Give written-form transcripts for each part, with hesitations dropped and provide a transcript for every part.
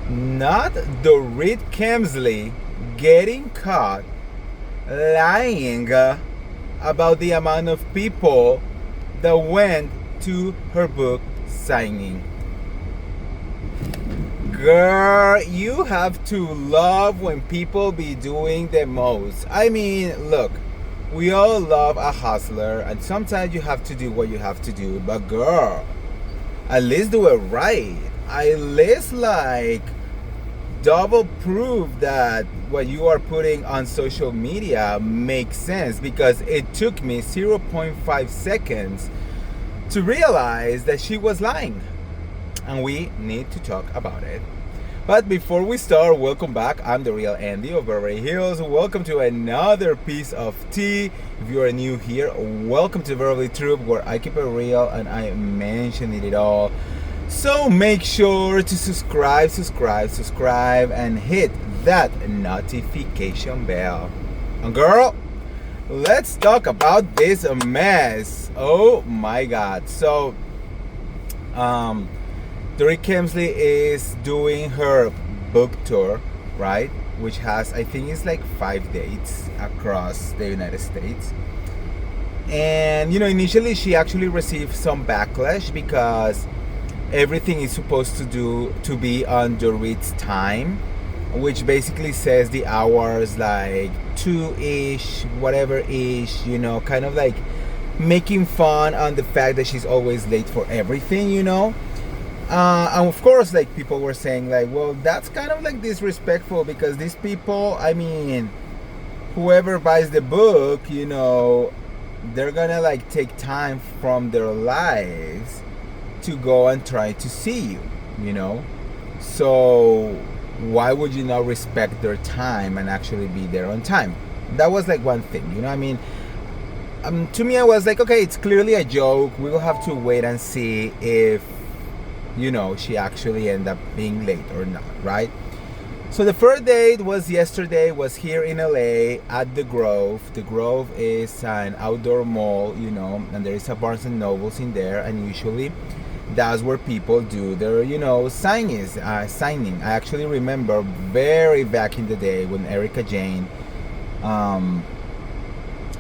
Not Dorit Kemsley getting caught lying about the amount of people that went to her book signing. Girl, you have to love when people be doing the most. I mean, look, we all love a hustler, and sometimes you have to do what you have to do, but girl, at least do it right. At least, like, double proof that what you are putting on social media makes sense, because it took me zero point 0.5 seconds to realize that she was lying, and we need to talk about it. But before we start, welcome back. I'm the real Andy of Beverly Hills. Welcome to another piece of tea. If you are new here, welcome to Beverly Troop, where I keep it real and I mention it all. So make sure to subscribe, and hit that notification bell. And girl, let's talk about this mess. Oh my God. So, Dorit Kemsley is doing her book tour, right? Which has, I think it's like 5 dates across the United States. And, initially she actually received some backlash because everything is supposed to be on Dorit's time, which basically says the hours like 2-ish, whatever-ish, kind of like making fun on the fact that she's always late for everything. And of course, like, people were saying, like, well, that's kind of like disrespectful, because these people, I mean, whoever buys the book, they're gonna like take time from their lives to go and try to see you. So why would you not respect their time and actually be there on time? That was like one thing. I mean, to me, I was like, okay, it's clearly a joke. We will have to wait and see if she actually ended up being late or not, right? So the first date was yesterday, was here in LA at the Grove. The Grove is an outdoor mall, and there is a Barnes and Nobles in there, and usually that's where people do their, signing. I actually remember very back in the day when Erika Jane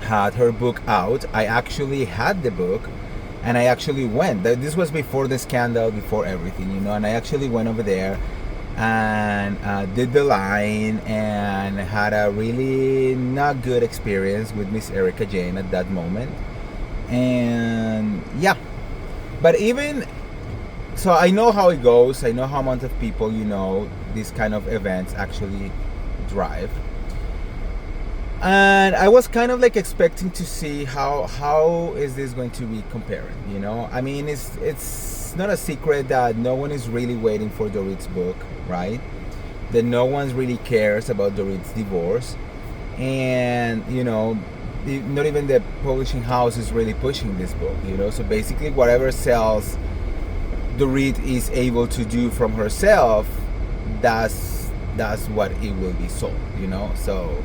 had her book out. I actually had the book, and I actually went. This was before the scandal, before everything, and I actually went over there and did the line and had a really not good experience with Miss Erika Jane at that moment. And yeah, but even so, I know how it goes. I know how amount of people, these kind of events actually drive. And I was kind of like expecting to see how is this going to be comparing. I mean, it's not a secret that no one is really waiting for Dorit's book, right? That no one really cares about Dorit's divorce, and not even the publishing house is really pushing this book. So basically, whatever sells Dorit is able to do from herself, that's what it will be sold. So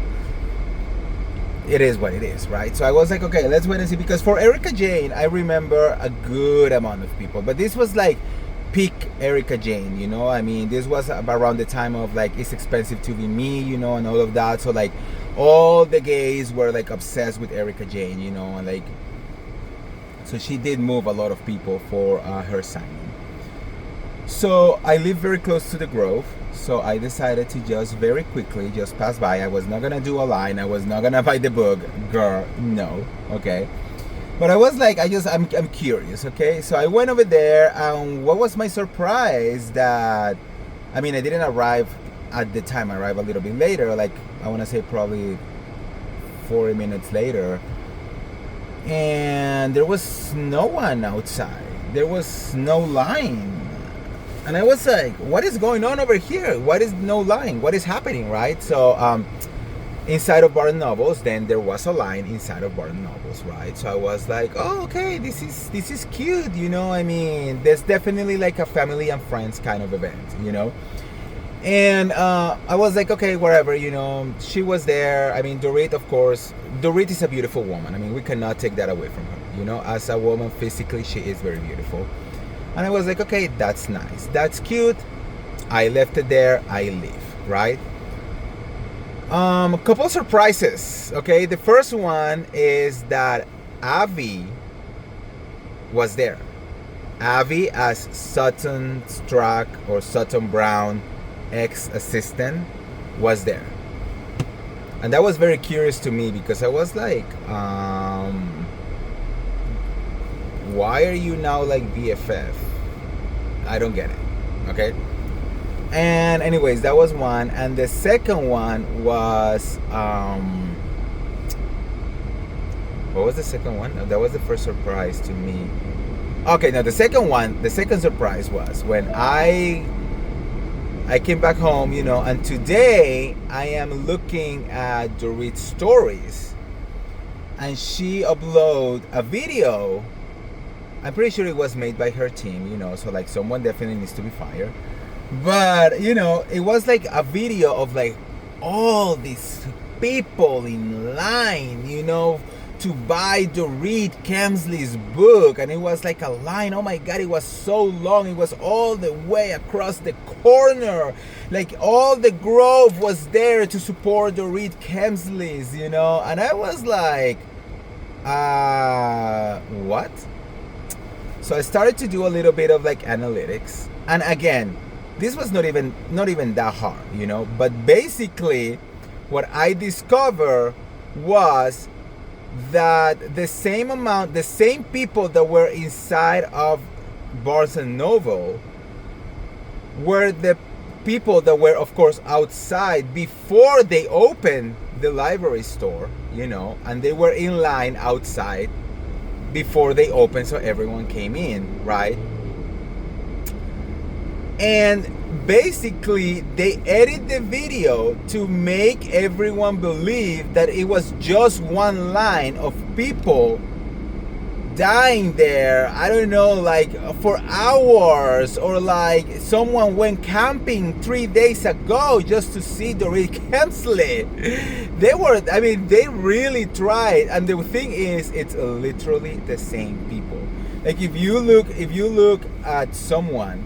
it is what it is, right? So I was like, okay, let's wait and see, because for Erika Jane, I remember a good amount of people, but this was like peak Erika Jane, I mean, this was around the time of like It's Expensive to Be Me, and all of that. So like all the gays were like obsessed with Erika Jane, and like, so she did move a lot of people for her signing. So I live very close to the Grove, so I decided to just very quickly just pass by. I was not gonna do a line. I was not gonna buy the book, girl. No, okay. But I was like, I'm curious, okay. So I went over there, and what was my surprise that, I mean, I didn't arrive at the time. I arrived a little bit later, like I want to say probably 40 minutes later, and there was no one outside. There was no line. And I was like, what is going on over here? What is no line? What is happening, right? So inside of Barnes Nobles, then there was a line inside of Barnes Nobles, right? So I was like, oh, okay, this is cute, I mean, there's definitely like a family and friends kind of event, And I was like, okay, whatever, she was there. I mean, Dorit, of course, Dorit is a beautiful woman. I mean, we cannot take that away from her, as a woman, physically, she is very beautiful. And I was like, okay, that's nice, that's cute. I left it there. I leave, right? A couple surprises. Okay, the first one is that Avi was there. Avi as Sutton Strack or Sutton Brown ex-assistant was there. And that was very curious to me because I was like, why are you now like BFF? I don't get it. Okay. And anyways, that was one. And the second one was what was the second one? No, that was the first surprise to me. Okay, now the second surprise was when I came back home, you know, and today I am looking at Dorit's stories, and she uploaded a video. I'm pretty sure it was made by her team, you know, so like someone definitely needs to be fired. But, you know, it was like a video of like all these people in line, you know, to buy Dorit Kemsley's book. And it was like a line. Oh my God, it was so long. It was all the way across the corner. Like all the Grove was there to support Dorit Kemsley's, you know. And I was like, what? So I started to do a little bit of like analytics. And again, this was not even that hard, you know. But basically, what I discovered was that the same people that were inside of Barnes and Noble were the people that were, of course, outside before they opened the library store, you know, and they were in line outside before they opened, so everyone came in, right? And basically they edit the video to make everyone believe that it was just one line of people dying there, I don't know, like for hours, or like someone went camping 3 days ago just to see Dorit Kemsley. They really tried. And the thing is, it's literally the same people. Like if you look at someone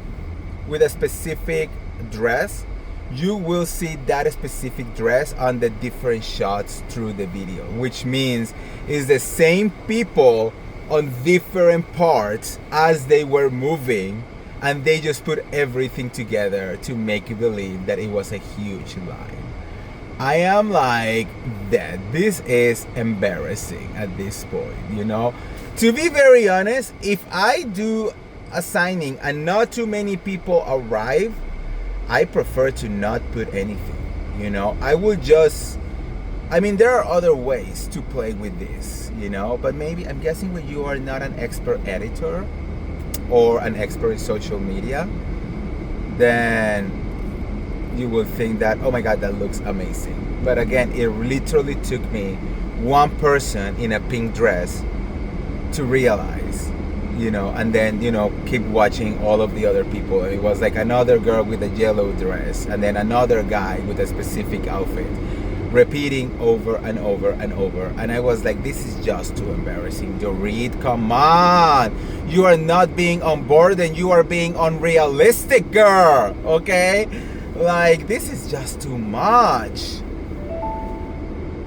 with a specific dress, you will see that specific dress on the different shots through the video, which means it's the same people on different parts as they were moving, and they just put everything together to make you believe that it was a huge lie. I am like that. This is embarrassing at this point, you know. To be very honest, if I do a signing and not too many people arrive, I prefer to not put anything, you know. There are other ways to play with this, you know, but maybe I'm guessing when you are not an expert editor or an expert in social media, then you will think that, oh my God, that looks amazing. But again, it literally took me one person in a pink dress to realize, you know, and then, you know, keep watching all of the other people. It was like another girl with a yellow dress, and then another guy with a specific outfit, repeating over and over and over. And I was like, this is just too embarrassing. Dorit, come on. You are not being unborden, you are being unrealistic, girl. Okay? Like, this is just too much.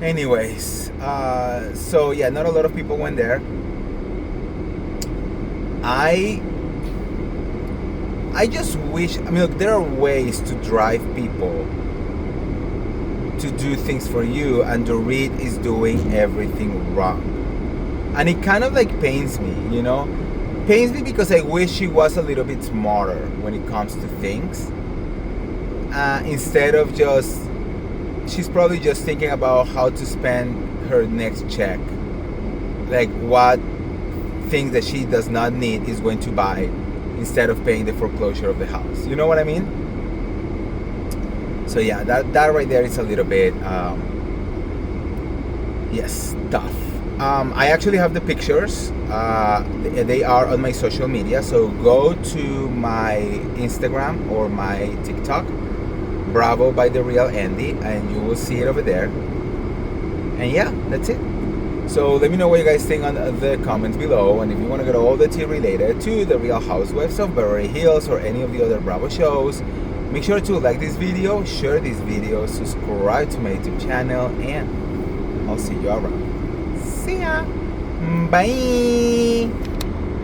Anyways, so yeah, not a lot of people went there. I just wish, look, there are ways to drive people to do things for you, and Dorit is doing everything wrong. And it kind of like pains me, you know? Pains me because I wish she was a little bit smarter when it comes to things. Instead of she's probably just thinking about how to spend her next check. Like what things that she does not need is going to buy instead of paying the foreclosure of the house. You know what I mean? So yeah, that right there is a little bit tough. I actually have the pictures. They are on my social media, so go to my Instagram or my TikTok, Bravo by the Real Andy, and you will see it over there. And yeah, that's it. So let me know what you guys think on the comments below, and if you want to get all the tea related to the Real Housewives of Beverly Hills or any of the other Bravo shows, Make sure to like this video, share this video, subscribe to my YouTube channel, and I'll see you around. See ya. Bye.